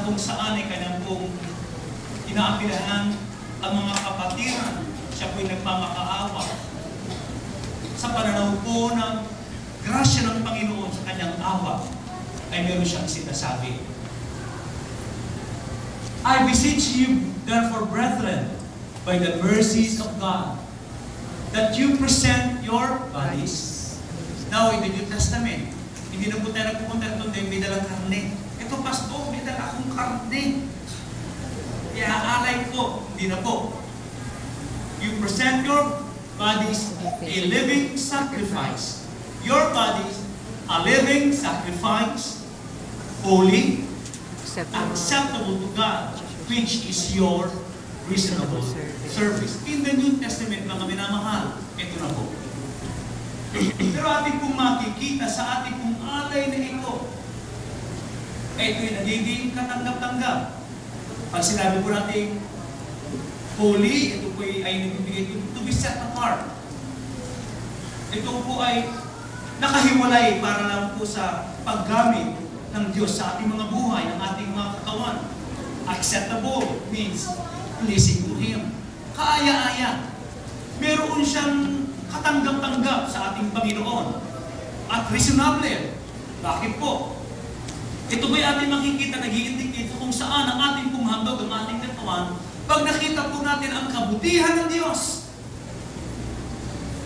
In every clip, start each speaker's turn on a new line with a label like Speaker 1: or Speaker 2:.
Speaker 1: na kung saan ay kanyang pong inaapilahan ang mga kapatiran. Siya po'y nagmamakaawa. Sa pananaw po ng grasya ng Panginoon sa kanyang awa, ay meron siyang sinasabi. I beseech you, therefore, brethren, by the mercies of God, that you present your bodies. Now, in the New Testament, hindi na po tayo nagpupunta doon dahil may dalang karne. Ito, pastor, may dalang akong karne. Iaalay ko. Hindi na po. You present your bodies a living sacrifice. Your bodies a living sacrifice, holy, acceptable to God, which is your reasonable service. In the New Testament, mga minamahal, ito na po. Pero ating pong makikita sa ating pong alay na ito, ito'y nagiging katanggap-tanggap. Pag sinabi po natin, holy, ito po ay nagbibigay to be set apart. Ito po ay nakahiwalay para lang po sa paggamit ng Diyos sa ating mga buhay, ng ating mga katawan. Acceptable means pleasing to Him. Kaaya-aya. Meron siyang katanggap-tanggap sa ating Panginoon. At reasonable. Bakit po? Ito ba'y ating makikita, nag-i-indicate kung saan ang ating pumhandog, ang ating katawan, pag nakita po natin ang kabutihan ng Diyos.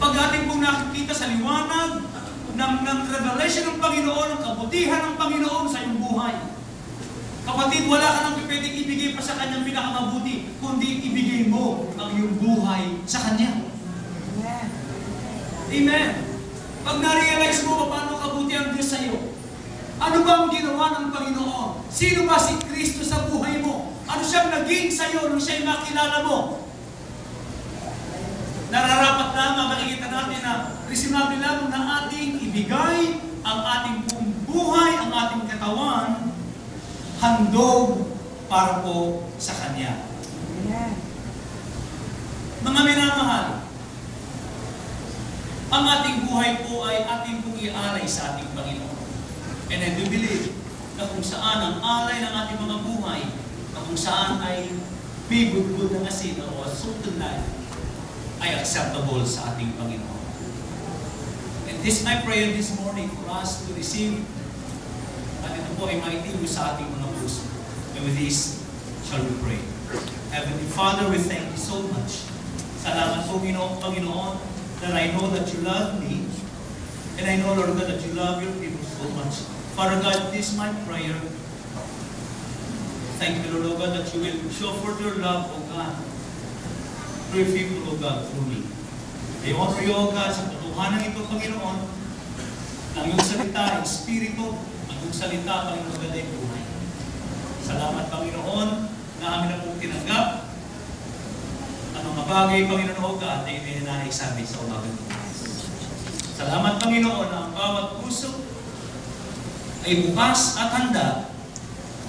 Speaker 1: Pag ating pong nakikita sa liwanag ng revelation ng Panginoon, ang kabutihan ng Panginoon sa iyong buhay. Kapatid, wala ka nang pwedeng ibigay pa sa Kanyang pinakamabuti, kundi ibigay mo ang iyong buhay sa Kanya. Amen. Amen. Pag na-realize mo paano kabuti ang Diyos sa iyo, ano ba ang ginawa ng Panginoon? Sino ba si Kristo sa buhay mo? Ano siyang naging sa iyo nung siya'y makilala mo? Nararapat lamang makikita natin na reasonable lamang na ating ibigay ang ating buong buhay, ang ating katawan, handog para po sa Kanya. Mga minamahal, ang ating buhay po ay ating pong i-alay sa ating Panginoon. And I do believe na kung saan ang alay ng ating mga buhay, na kung saan ay may good na asin o certain life, ay acceptable sa ating Panginoon. And this my prayer this morning for us to receive, at ito po ay maitimo sa ating mga puso. And with this, shall we pray. Heavenly Father, we thank you so much. Salamat po, Panginoon, that I know that you love me, and I know, Lord God, that you love your people so much. Father God, this is my prayer. Thank you, Lord God, that you will show forth your love, O God, through your people, O God, through me. I honor you, O God, sa katotohanan ito, Panginoon, ang iyong salita, ang Espiritu, ang iyong salita, Panginoon, God, ay buhay. Salamat, Panginoon, na amin na pong tinanggap ang mga bagay, Panginoon, O God, na ininanay sa amin sa umagang ito. Salamat, Panginoon, na ang bawat puso ay bukas at handa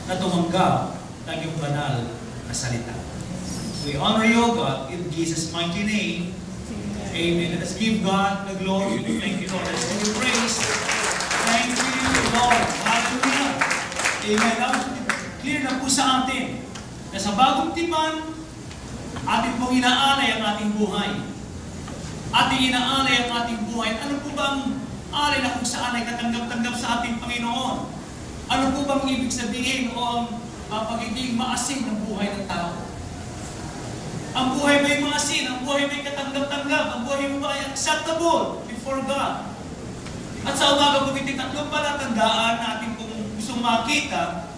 Speaker 1: na tumanggap ng iyong banal na salita. We honor you, God, in Jesus' mighty name. Amen. Let us give God the glory. Thank you, Lord. Let's give you praise. Thank you, Lord. Hallelujah. Amen. Clear na po sa atin na sa bagong tipan, atin pong inaalay ang ating buhay. Ating inaalay ang ating buhay. Ano po bang alay na kung saan ay katanggap-tanggap sa ating Panginoon? Ano po bang ibig sabihin o ang pagiging maasin ng buhay ng tao? Ang buhay may maasin, ang buhay may katanggap-tanggap, ang buhay mo ba ay acceptable before God? At sa umaga po iti tatlong palatandaan na ating kung gustong makita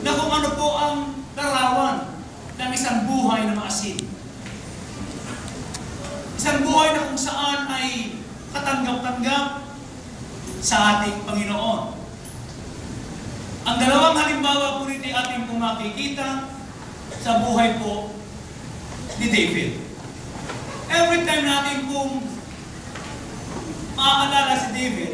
Speaker 1: na kung ano po ang larawan ng isang buhay na maasin. Isang buhay na kung saan ay katanggap-tanggap sa ating Panginoon. Ang dalawang halimbawa po rito ating pong makikita sa buhay po ni David. Every time natin pong maaalala si David,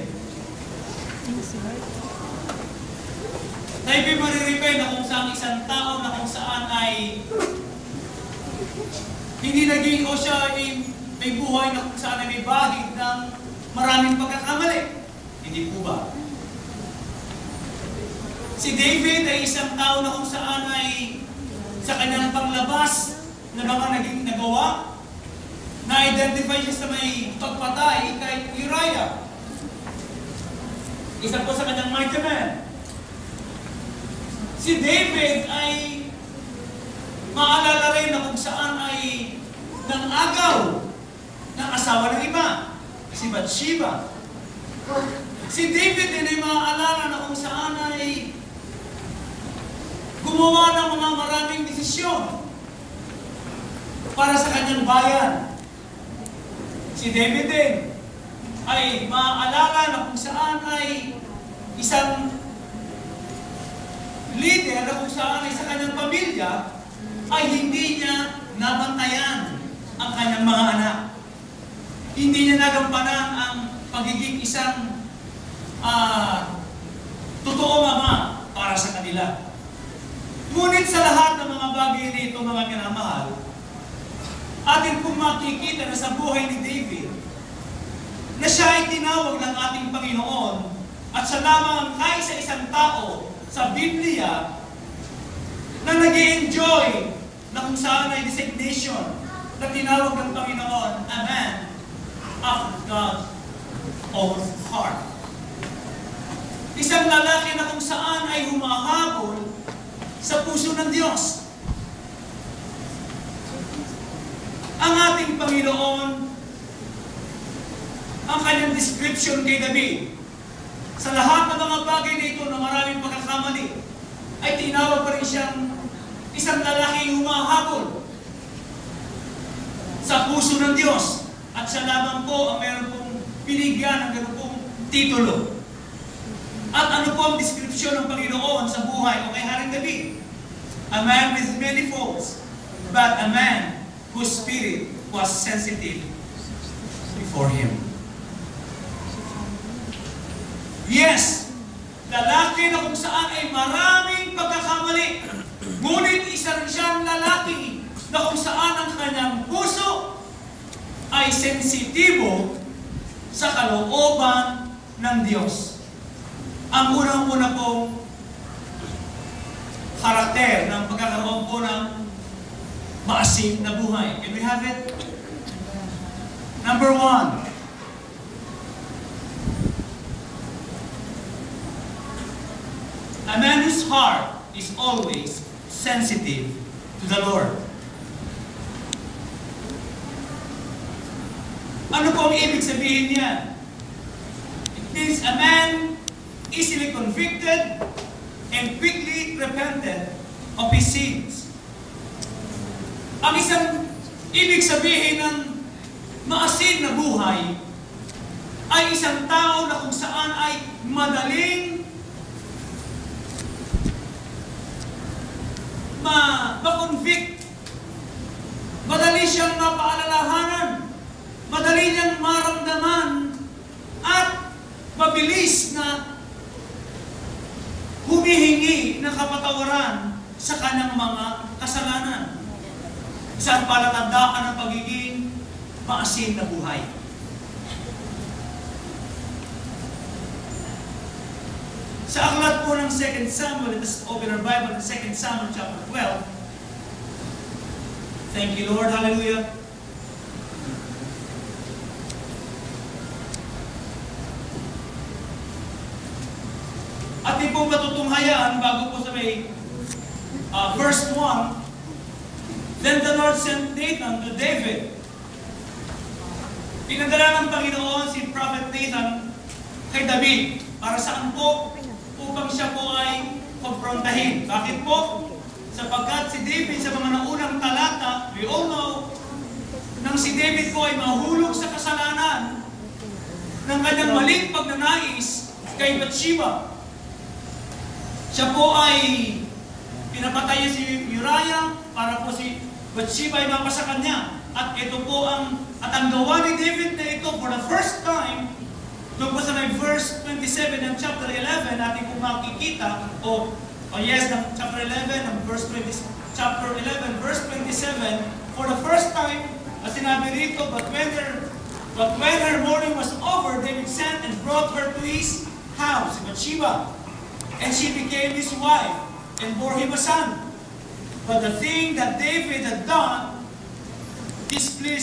Speaker 1: tayo po'y mariripay na kung saan isang tao na kung saan ay hindi naging o siya ay may buhay na kung saan ay may bahid ng maraming pagkakamali. Hindi po ba? Si David ay isang tao na kung saan sa kanyang panglabas na mga naging nagawa, na-identify siya sa may pagpatay kay Uriah. Isa po sa kanyang mighty man. Si David ay maalala rin na kung saan ay nangagaw ng asawa ng iba, si Bathsheba. Si David din ay maaalala na kung saan ay gumawa ng mga maraming desisyon para sa kanyang bayan. Si David din ay maaalala na kung saan ay isang leader na kung saan ay sa kanyang pamilya ay hindi niya nabantayan ang kanyang mga anak. Hindi niya nagampanan ang pagiging isang totoong ama para sa kanila. Ngunit sa lahat ng mga bagay nito, mga kinamahal, atin pong makikita na sa buhay ni David, na siya ay tinawag ng ating Panginoon at siya lamang kaisa isang tao sa Biblia na nag-i-enjoy na kung saan ay designation na tinawag ng Panginoon, a man after God's own heart. Isang lalaki na kung saan ay humahabol sa puso ng Diyos. Ang ating Panginoon, ang kanyang description kay David, sa lahat ng mga bagay nito na maraming pagkakamali, ay tinawag pa rin siyang isang lalaking humahabol sa puso ng Diyos. At siya lamang po ang meron pong binigyan ng gano'n pong titulo. At ano po ang description ng Panginoon sa buhay o kay Haring David? A man with many faults, but a man whose spirit was sensitive before Him. Yes, lalaki na kung saan ay maraming pagkakamali. Ngunit isa rin siyang lalaki na kung saan ang kanyang puso ay sensitibo sa kalooban ng Diyos. Ang unang-una pong karakter ng pagkakaroon po ng maasim na buhay. Can we have it? Number 1. A man whose heart is always sensitive to the Lord. Ano po ang ibig sabihin niyan? It means a man easily convicted and quickly repented of his sins. Ang isang ibig sabihin ng maasin na buhay ay isang tao na kung saan ay madaling ma-convict, madali siyang mapaalalahanan, madali niyang maramdaman, at mabilis na humihingi ng kapatawaran sa kanyang mga kasalanan. Isang palatandaan ng pagiging maasin na buhay. Sa aklat po ng 2 Samuel, let us open our Bible in 2 Samuel chapter 12. Thank you, Lord. Hallelujah. Ating pong matutunghayan bago po sa may verse 1. Then the Lord sent Nathan to David. Pinadala ng Panginoon si Prophet Nathan kay David. Para saan po? Upang siya po ay komprontahin. Bakit po? Sapagkat si David sa mga naunang talata, we all know, nang si David po ay mahulog sa kasalanan ng kanyang maling pagnanais kay Bathsheba. Siya po ay pinapatay si Uriah para po si Bathsheba ay mapasa kanya. At ito po ang gawa ni David na ito for the first time. Doon po sa may verse 27 ng chapter 11, natin po makikita, ng chapter 11, ng verse 20, chapter 11, verse 27, for the first time, sinabi rito, but when her mourning was over, David sent and brought her to his house, Bathsheba, and she became his wife, and bore him a son. But the thing that David had done displeased